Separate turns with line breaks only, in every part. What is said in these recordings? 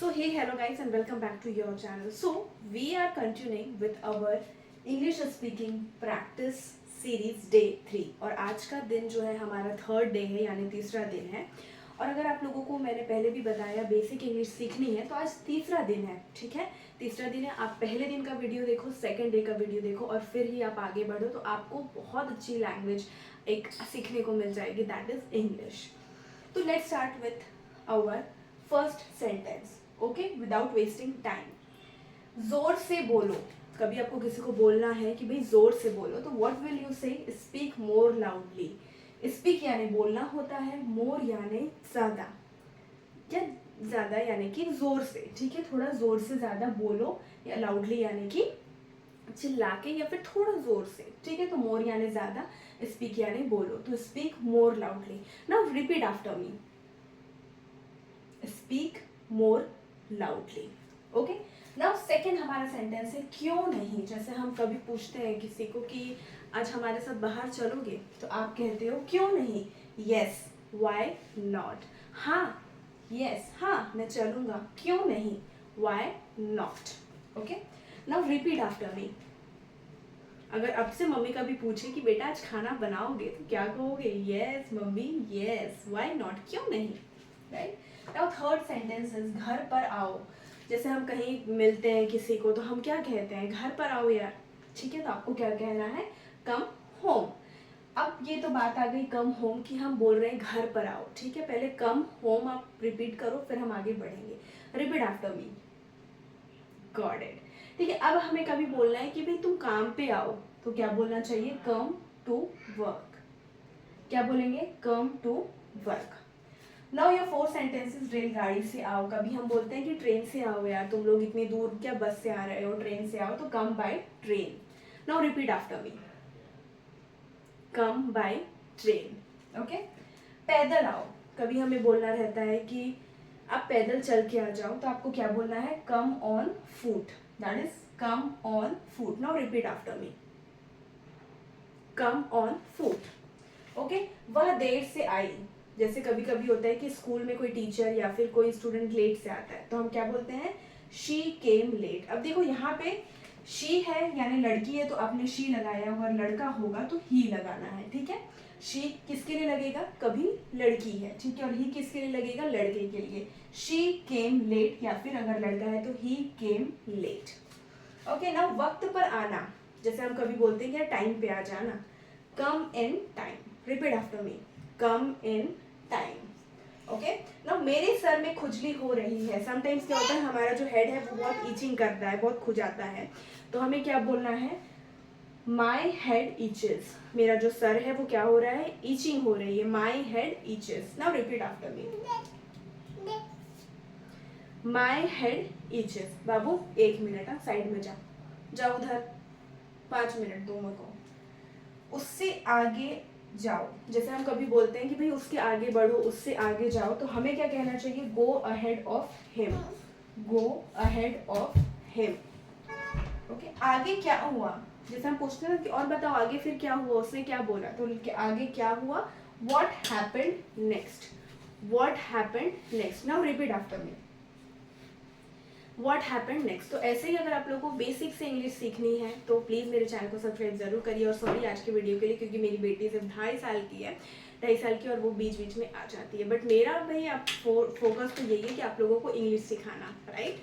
So hey, hello guys and welcome back to your channel. So we are continuing with our English speaking practice series day 3 और आज का दिन जो है हमारा थर्ड डे है यानी तीसरा दिन है। और अगर आप लोगों को मैंने पहले भी बताया बेसिक इंग्लिश सीखनी है तो आज तीसरा दिन है, ठीक है। तीसरा दिन है, आप पहले दिन का वीडियो देखो, सेकंड डे का वीडियो देखो और फिर ही आप आगे बढ़ो तो आपको बहुत अच्छी लैंग्वेज एक सीखने को मिल जाएगी, दैट इज इंग्लिश। तो let's start with our first sentence, okay, without wasting time. जोर से बोलो। कभी आपको किसी को बोलना है कि भाई जोर से बोलो तो व्हाट विल यू से? Speak more loudly. स्पीक यानी बोलना होता है, मोर यानी ज्यादा, क्या ज्यादा यानी कि जोर से, ठीक है। थोड़ा जोर से ज्यादा बोलो, या लाउडली यानी कि चिल्ला के या फिर थोड़ा जोर से, ठीक है। तो मोर यानी ज्यादा, स्पीक यानी बोलो, तो speak more loudly. Now repeat after मी, speak more loudly, okay. Now second हमारा सेंटेंस है क्यों नहीं। जैसे हम कभी पूछते हैं किसी को कि आज हमारे साथ बाहर चलोगे, तो आप कहते हो क्यों नहीं, यस, वाई नॉट। हाँ, यस, हाँ मैं चलूंगा, क्यों नहीं, why not, okay. Now repeat after me. अगर आपसे मम्मी का भी पूछे कि बेटा आज खाना बनाओगे तो क्या कहोगे? Yes mummy, yes, why not, क्यों नहीं, right. Now third sentence is घर पर आओ। जैसे हम कहीं मिलते हैं किसी को तो हम क्या कहते हैं? घर पर आओ यार, ठीक है। तो आपको क्या कहना है? Come home. अब ये तो बात आ गई कम होम की, हम बोल रहे हैं घर पर आओ, ठीक है। पहले कम होम आप रिपीट करो, फिर हम आगे बढ़ेंगे। Repeat after me, got it, ठीक है। अब हमें कभी बोलना है कि भाई तुम काम पे आओ, तो क्या बोलना चाहिए? Come to work. क्या बोलेंगे? Come to work. Now your four sentences, रेलगाड़ी से आओ। कभी हम बोलते हैं कि ट्रेन से आओ यार, तुम लोग इतनी दूर क्या बस से आ रहे हो, ट्रेन से आओ, तो come by train. Now repeat after me, come by train, okay. पैदल आओ। कभी हमें बोलना रहता है कि आप पैदल चल के आ जाओ, तो आपको क्या बोलना है? Come on foot, that is come on foot. Now repeat after me, come on foot, okay. वह देर से आई। जैसे कभी कभी होता है कि स्कूल में कोई टीचर या फिर कोई स्टूडेंट लेट से आता है, तो हम क्या बोलते हैं? She came late. अब देखो यहाँ पे शी है यानी लड़की है तो आपने शी लगाया, अगर लड़का होगा तो ही लगाना है, ठीक है। शी किसके लिए लगेगा? कभी लड़की है, ठीक है, और ही किसके लिए लगेगा? लड़के के लिए। शी केम लेट, या फिर अगर लड़का है तो ही केम लेट, ओके। ना वक्त पर आना। जैसे हम कभी बोलते हैं कि टाइम पे आ जाना, come in time. Repeat after me, come in time, okay. Now मेरे सर में खुजली हो रही है। समटाइम्स क्या होता है, हमारा जो हेड है वो बहुत ईचिंग करता है, बहुत खुजाता है, तो हमें क्या बोलना है? My head itches. मेरा जो सर है वो क्या हो रहा है? ईचिंग हो रही है, my head itches. Now repeat after me, my head itches. बाबू एक मिनट, साइड में जाओ उधर, 5 मिनट दो मेरे को। उससे आगे जाओ। जैसे हम कभी बोलते हैं कि भाई उसके आगे बढ़ो, उससे आगे जाओ, तो हमें क्या कहना चाहिए? Go ahead of him, go ahead of him, okay. आगे क्या हुआ? जैसे हम पूछते हैं ना कि और बताओ आगे फिर क्या हुआ, उसने क्या बोला, तो आगे क्या हुआ? What happened next, what happened next. Now repeat after me, what happened next. तो ऐसे ही अगर आप लोगों को बेसिक से इंग्लिश सीखनी है तो प्लीज़ मेरे चैनल को सब्सक्राइब जरूर करिए। और सॉरी आज के वीडियो के लिए, क्योंकि मेरी बेटी सिर्फ 2.5 साल की है, 2.5 साल की, और वो बीच बीच में आ जाती है। बट मेरा भाई आप फोकस तो यही है कि आप लोगों को इंग्लिश सिखाना, right.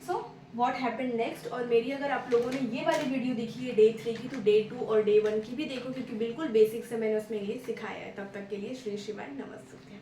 So what happened next. और मेरी अगर आप लोगों ने ये वाली वीडियो देखी है डे 3 की, तो डे 2 और डे 1 की भी देखो, क्योंकि बिल्कुल बेसिक से मैंने उसमें इंग्लिश सिखाया है। तब तक के लिए श्री शिवाय, नमस्ते।